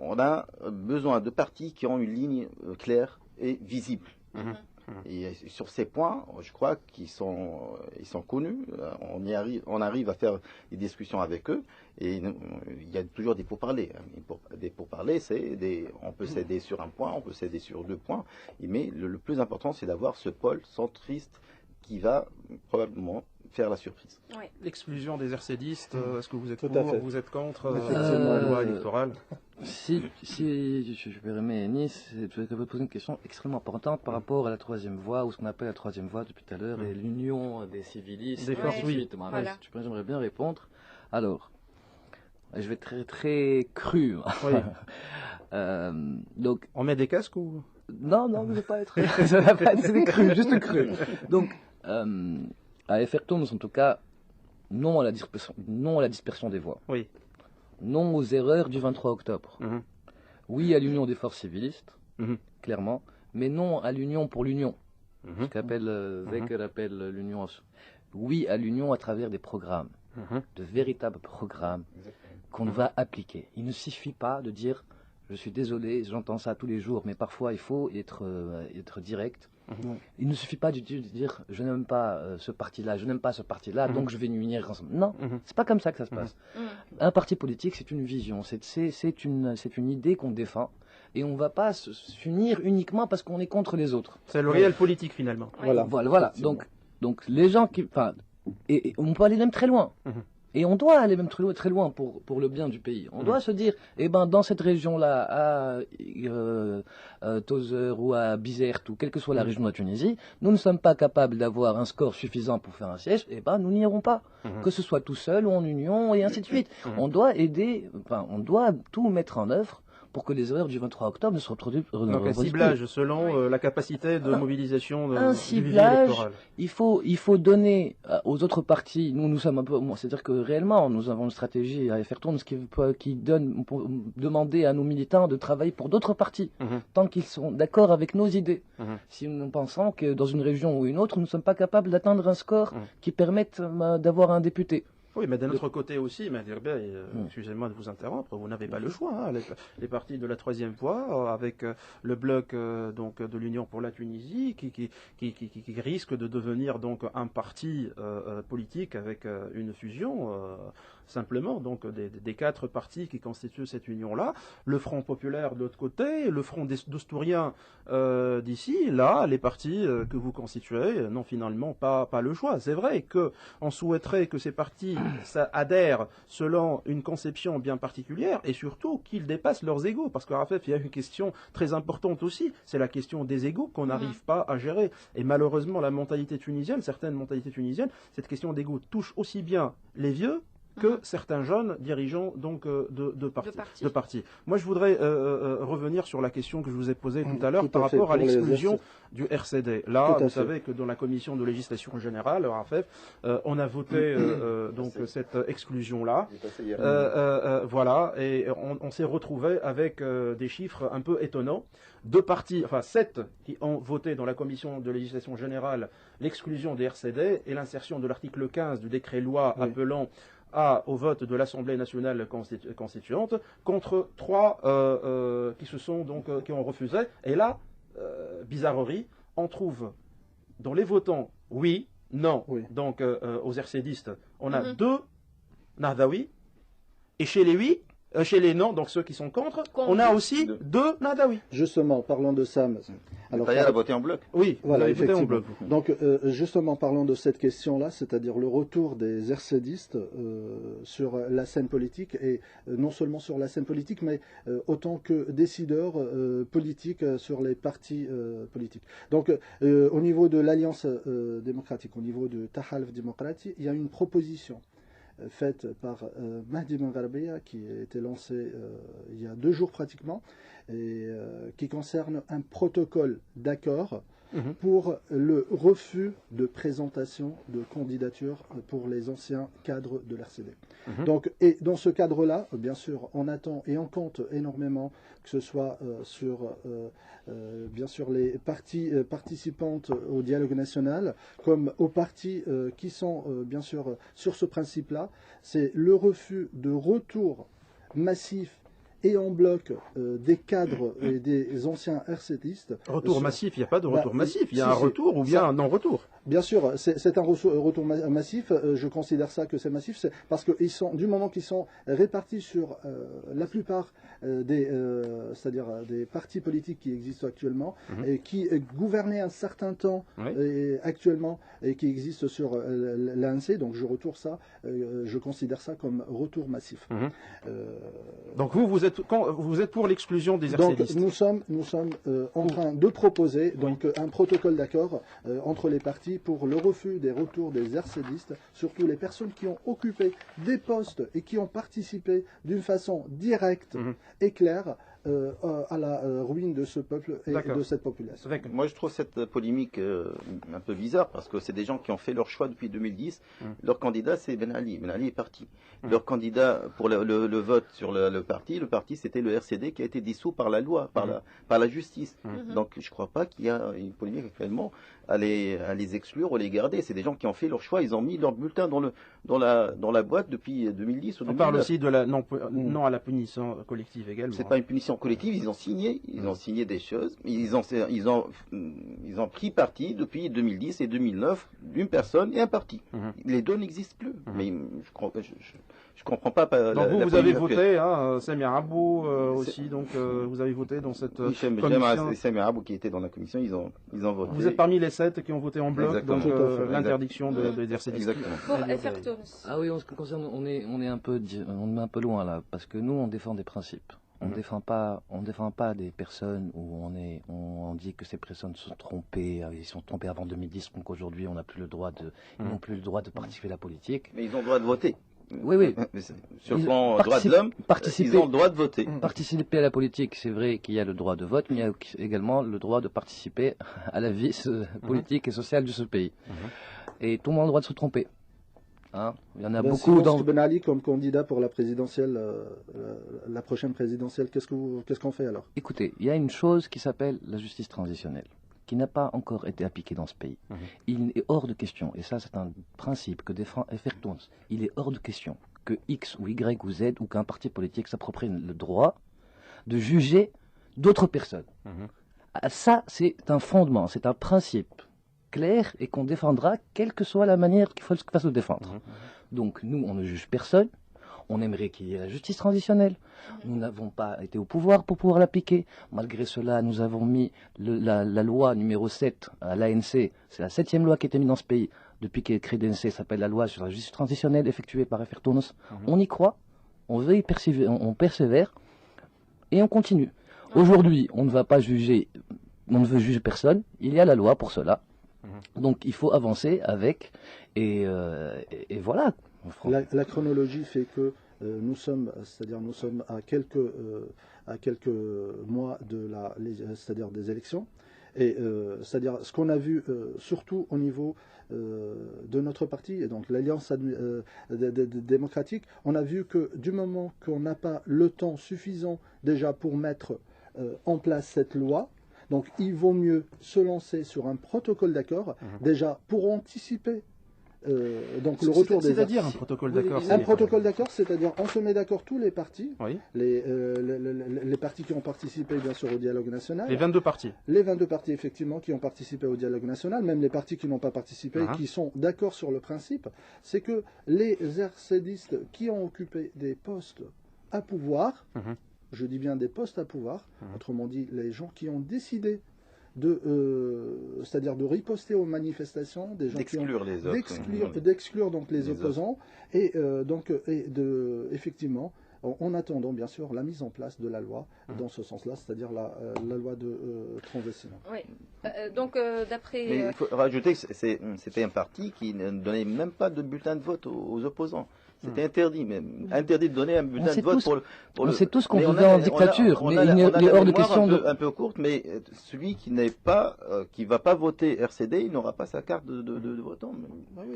on a besoin de partis qui ont une ligne claire et visible. Et sur ces points, je crois ils sont connus. On arrive à faire des discussions avec eux, et il y a toujours des pourparlers. Des pourparlers, on peut céder sur un point, on peut céder sur 2 points, mais le plus important, c'est d'avoir ce pôle centriste qui va probablement faire la surprise. L'exclusion des RCDistes, est-ce que vous êtes Tout pour, à fait. vous êtes contre la loi électorale? Si je permets, Nice, tu avais posé une question extrêmement importante par rapport à la troisième voie, ou ce qu'on appelle la troisième voie depuis tout à l'heure, et l'union des civilistes. Des forces, oui. Voilà. Si tu peux, j'aimerais bien répondre. Alors, je vais être très, très cru. Oui. Donc, On met des casques ou non, je ne vais pas être. Ça va pas être, c'est des crus, juste cru. Donc, à Effertons, en tout cas, non à la dispersion des voix. Oui. Non aux erreurs du 23 octobre. Mhm. Oui à l'union des forces civilistes, Mhm. clairement, mais non à l'union pour l'union. Mhm. Ce qu'appelle Wecker appelle l'union. Oui à l'union à travers des programmes, Mhm. de véritables programmes qu'on va appliquer. Il ne suffit pas de dire, je suis désolé, j'entends ça tous les jours, mais parfois il faut être direct. Mhm. Il ne suffit pas de dire, je n'aime pas ce parti-là, je n'aime pas ce parti-là, donc je vais unir ensemble. Non, Mhm. c'est pas comme ça que ça se passe. Un parti politique, c'est une vision, c'est une idée qu'on défend, et on ne va pas s'unir uniquement parce qu'on est contre les autres. C'est le réel politique finalement. Voilà. Voilà. Donc les gens qui, enfin, et on peut aller même très loin. Mhm. Et on doit aller même très loin pour le bien du pays. On doit se dire, eh ben, dans cette région-là, à Tozeur ou à Bizerte, ou quelle que soit la région de la Tunisie, nous ne sommes pas capables d'avoir un score suffisant pour faire un siège, eh ben, nous n'y irons pas. Que ce soit tout seul ou en union, et ainsi de suite. On doit aider, enfin, on doit tout mettre en œuvre pour que les erreurs du 23 octobre ne se reproduisent Donc un plus. ciblage selon la capacité de mobilisation Un du vivier ciblage, électoral. il faut donner aux autres partis, nous sommes un peu, c'est-à-dire que réellement, nous avons une stratégie à Effertons qui donne, pour demander à nos militants de travailler pour d'autres partis, Mhm. tant qu'ils sont d'accord avec nos idées. Mhm. Si nous pensons que dans une région ou une autre, nous ne sommes pas capables d'atteindre un score qui permette d'avoir un député. Oui, mais d'un autre côté aussi, excusez-moi de vous interrompre, vous n'avez pas le choix. Hein, les partis de la troisième voie, avec le bloc donc de l'Union pour la Tunisie, qui risque de devenir donc un parti politique avec une fusion, simplement, donc des quatre partis qui constituent cette union-là. Le Front populaire de l'autre côté, le Front d'Ostouriens d'ici, là, les partis que vous constituez n'ont finalement pas le choix. C'est vrai qu'on souhaiterait que ces partis ça adhèrent selon une conception bien particulière et surtout qu'ils dépassent leurs égos. Parce qu'à Rafef, il y a une question très importante aussi, c'est la question des égos qu'on n'arrive pas à gérer. Et malheureusement, la mentalité tunisienne, certaines mentalités tunisiennes, cette question d'ego touche aussi bien les vieux que certains jeunes dirigeants donc de partis. Moi, je voudrais revenir sur la question que je vous ai posée tout à l'heure par rapport à l'exclusion du RCD. Là, vous savez que dans la commission de législation générale, RAFEF, on a voté donc cette exclusion-là. Voilà, et on s'est retrouvé avec des chiffres un peu étonnants. 7 qui ont voté dans la commission de législation générale l'exclusion des RCD et l'insertion de l'article 15 du décret-loi appelant au vote de l'Assemblée nationale constituante, contre 3 qui ont refusé. Et là, bizarrerie, on trouve dans les votants oui, non, donc aux RCDistes, on a 2 Nahdawi, et chez les oui, chez les non, donc ceux qui sont contre, on a aussi 2 Nahdawi. Justement, parlons de ça. Alors, il a voté en bloc. Oui, voilà, vous avez voté en bloc. Donc, justement, parlons de cette question-là, c'est-à-dire le retour des RCDistes sur la scène politique, et non seulement sur la scène politique, mais autant que décideurs politiques sur les partis politiques. Donc, au niveau de l'Alliance démocratique, au niveau de Tahalf démocratique, il y a une proposition faite par Mahdi Bengharbia qui a été lancée il y a 2 jours pratiquement, et qui concerne un protocole d'accord pour le refus de présentation de candidature pour les anciens cadres de l'RCD. Donc, et dans ce cadre-là, bien sûr, on attend et on compte énormément que ce soit sur bien sûr les parties participantes au dialogue national, comme aux partis qui sont bien sûr sur ce principe-là. C'est le refus de retour massif et en bloc des cadres et des anciens RCDistes. Retour massif, il n'y a pas de retour massif, il y a un retour ou bien un non-retour. Bien sûr, c'est un retour massif, je considère ça que c'est massif, c'est parce que du moment qu'ils sont répartis sur la plupart c'est-à-dire des partis politiques qui existent actuellement, et qui gouvernaient un certain temps actuellement, et qui existent sur l'ANC, donc je considère ça comme retour massif. Donc vous êtes vous êtes pour l'exclusion des Donc RCDistes. nous sommes en train de proposer un protocole d'accord entre les partis pour le refus des retours des RCDistes, surtout les personnes qui ont occupé des postes et qui ont participé d'une façon directe et claire à la ruine de ce peuple et de cette population. Moi, je trouve cette polémique un peu bizarre parce que c'est des gens qui ont fait leur choix depuis 2010. Leur candidat, c'est Ben Ali. Ben Ali est parti. Leur candidat pour le vote sur le parti c'était le RCD qui a été dissous par la loi, par la justice. Donc, je ne crois pas qu'il y a une polémique actuellement à les exclure ou les garder. C'est des gens qui ont fait leur choix. Ils ont mis leur bulletin dans la boîte depuis 2010 ou 2009. On parle aussi de la non à la punition collective également. C'est pas une punition collective, ils ont signé des choses, ils ont pris parti depuis 2010 et 2009 d'une personne et un parti. Les deux n'existent plus. Mais je comprends pas. Donc vous avez voté, hein, Samir Abou aussi, donc vous avez voté dans cette commission. Samir Abou qui était dans la commission, ils ont voté. Vous êtes parmi les 7 qui ont voté en bloc, Exactement. donc l'interdiction des RCDistes. Exactement. Pour FR Ah oui, en ce qui concerne, on est un peu loin là, parce que nous on défend des principes. On défend pas des personnes où on dit que ces personnes se sont trompées, ils sont trompés avant 2010, donc aujourd'hui on n'a plus le droit ils n'ont plus le droit de participer à la politique. Mais ils ont le droit de voter. Oui. Sur le plan droit de l'homme, ils ont le droit de voter. Participer à la politique, c'est vrai qu'il y a le droit de vote, mais il y a également le droit de participer à la vie politique et sociale de ce pays. Et tout le monde a le droit de se tromper. Hein, il y en a beaucoup dans Ben Ali comme candidat pour la présidentielle, la prochaine présidentielle. Qu'est-ce qu'on fait alors? Écoutez, il y a une chose qui s'appelle la justice transitionnelle, qui n'a pas encore été appliquée dans ce pays. Il est hors de question, et ça c'est un principe que défend FR Tounes, il est hors de question que X ou Y ou Z ou qu'un parti politique s'approprie le droit de juger d'autres personnes. Ça c'est un fondement, c'est un principe clair et qu'on défendra quelle que soit la manière qu'il fasse le défendre. Donc nous, on ne juge personne, on aimerait qu'il y ait la justice transitionnelle. Nous n'avons pas été au pouvoir pour pouvoir l'appliquer. Malgré cela, nous avons mis la loi numéro 7 à l'ANC, c'est la 7e loi qui a été mise dans ce pays depuis qu'elle est créée l'ANC, s'appelle la loi sur la justice transitionnelle effectuée par FR Tounes. On y croit, on veut y persévérer, on persévère et on continue. Aujourd'hui, on ne va pas juger, on ne veut juger personne, il y a la loi pour cela. Donc il faut avancer avec et voilà. La chronologie fait que nous sommes à quelques mois c'est-à-dire des élections et c'est-à-dire ce qu'on a vu surtout au niveau de notre parti et donc l'Alliance démocratique, on a vu que du moment qu'on n'a pas le temps suffisant déjà pour mettre en place cette loi. Donc il vaut mieux se lancer sur un protocole d'accord, déjà pour anticiper donc le retour des... C'est-à-dire un protocole d'accord. Un protocole d'accord, c'est-à-dire on se met d'accord tous les partis, les partis qui ont participé bien sûr au dialogue national. Les 22 partis. Les 22 partis effectivement qui ont participé au dialogue national, même les partis qui n'ont pas participé, qui sont d'accord sur le principe, c'est que les RCDistes qui ont occupé des postes à pouvoir... Je dis bien des postes à pouvoir, autrement dit les gens qui ont décidé c'est-à-dire de riposter aux manifestations, des gens qui ont d'exclure donc les opposants et effectivement en attendant bien sûr la mise en place de la loi dans ce sens-là, c'est-à-dire la loi de transition. Oui. Donc d'après. Mais il faut rajouter que c'était un parti qui ne donnait même pas de bulletin de vote aux opposants. C'était interdit, même. Interdit de donner un bulletin de vote pour le... On sait tous qu'on vivait en dictature, mais il est hors de question de... un peu courte, mais celui qui n'est pas, qui va pas voter RCD, il n'aura pas sa carte de votant.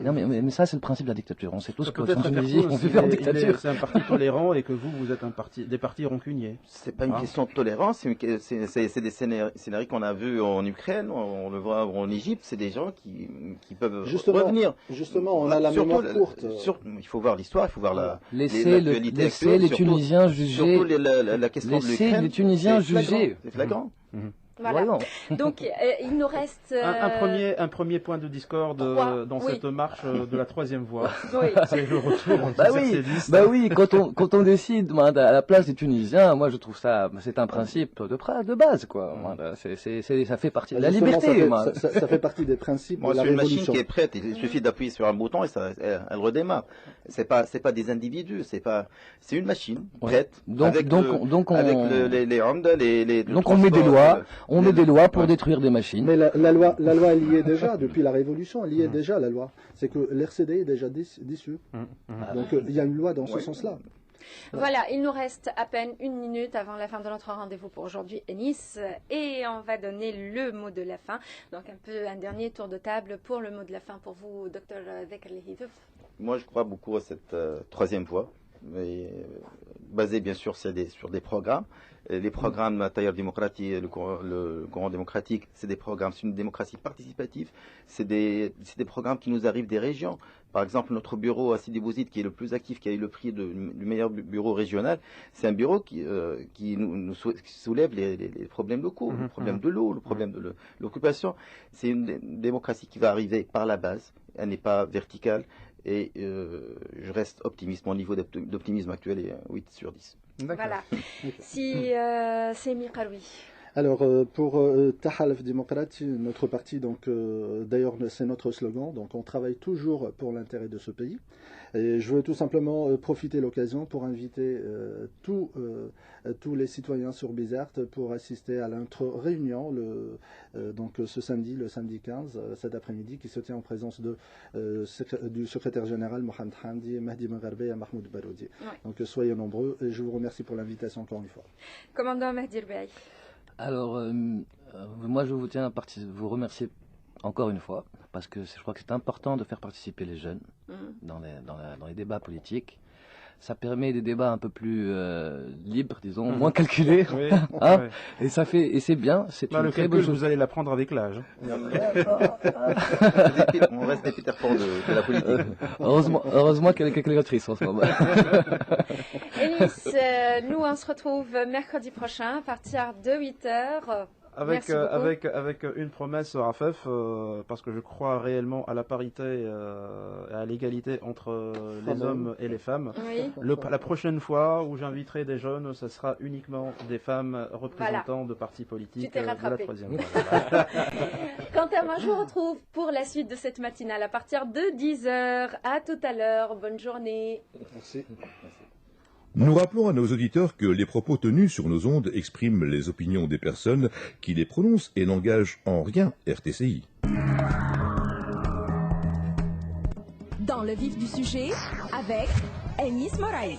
Non, mais ça, c'est le principe de la dictature. On sait tous que peut-être on vivait en dictature. C'est un parti tolérant et que vous êtes des partis rancuniers. C'est pas une question de tolérance, c'est des scénarios qu'on a vus en Ukraine, on le voit en Égypte, c'est des gens qui peuvent revenir. Justement, on a la mémoire courte. Il faut voir l'histoire, il faut voir la laisser les Tunisiens juger. Surtout la question de l'Ukraine. Les Tunisiens juger. C'est flagrant. Voilà. Voyons. Donc, il nous reste... Un premier point de discorde dans Oui. cette marche de la troisième voie. Oui. C'est le retour en Bah oui, bah oui, quand on décide à la place des Tunisiens, moi je trouve ça, c'est un principe de base, quoi. Ça fait partie de la Justement, liberté. ça fait partie des principes Moi, de la c'est une machine révolution. qui est prête. Il suffit d'appuyer sur un bouton et elle redémarre. C'est pas des individus. C'est une machine prête. Donc les Honda, les donc on met des lois, pour détruire des machines. Mais la loi, elle y est déjà, depuis la Révolution, elle y est déjà, la loi. C'est que l'RCD est déjà dissous. Donc il y a une loi dans ce sens-là. Voilà, il nous reste à peine 1 minute avant la fin de notre rendez-vous pour aujourd'hui, Enis, et on va donner le mot de la fin. Donc un dernier tour de table pour le mot de la fin pour vous, Dr Dhekr Hitouf. Moi, je crois beaucoup à cette troisième voie, mais basée bien sûr sur des programmes. Les programmes Tailleur démocratique, le courant démocratique, c'est une démocratie participative. C'est des programmes qui nous arrivent des régions. Par exemple, notre bureau à Sidi Bouzid, qui est le plus actif, qui a eu le prix du meilleur bureau régional, c'est un bureau qui nous soulève les problèmes locaux, le problème de l'eau, le problème de l'occupation. C'est une démocratie qui va arriver par la base. Elle n'est pas verticale. Et je reste optimiste. Mon niveau d'optimisme actuel est 8 sur 10. Voilà. Si c'est Miqaroui. Alors, pour Tahalaf démocrate, notre parti, donc d'ailleurs c'est notre slogan, donc on travaille toujours pour l'intérêt de ce pays. Et je veux tout simplement profiter de l'occasion pour inviter tous les citoyens sur Bizerte pour assister à notre réunion donc ce samedi, le samedi 15, cet après-midi, qui se tient en présence du secrétaire général Mohamed Hamdi, Mahdi Magharbe et Mahmoud Baroudi. Oui. Donc soyez nombreux et je vous remercie pour l'invitation encore une fois. Commandant Mahdi Rbey. Alors, moi je tiens à vous remercier encore une fois, parce que je crois que c'est important de faire participer les jeunes dans les débats politiques. Ça permet des débats un peu plus libres, disons, moins calculés. Oui, hein, ouais. Et c'est bien, c'est une Le très calcul, bonne chose. vous allez l'apprendre avec l'âge. On reste des Peter Pan de la politique. Heureusement qu'elle est calculatrice en ce moment. Enis, nous on se retrouve mercredi prochain à partir de 8h. Avec une promesse, Rafef, parce que je crois réellement à la parité et à l'égalité entre les hommes et les femmes. Oui. La prochaine fois où j'inviterai des jeunes, ce sera uniquement des femmes représentants de partis politiques de la troisième voie. Quant à moi, je vous retrouve pour la suite de cette matinale à partir de 10h. À tout à l'heure. Bonne journée. Merci. Nous rappelons à nos auditeurs que les propos tenus sur nos ondes expriment les opinions des personnes qui les prononcent et n'engagent en rien RTCI. Dans le vif du sujet, avec Enis Moraï.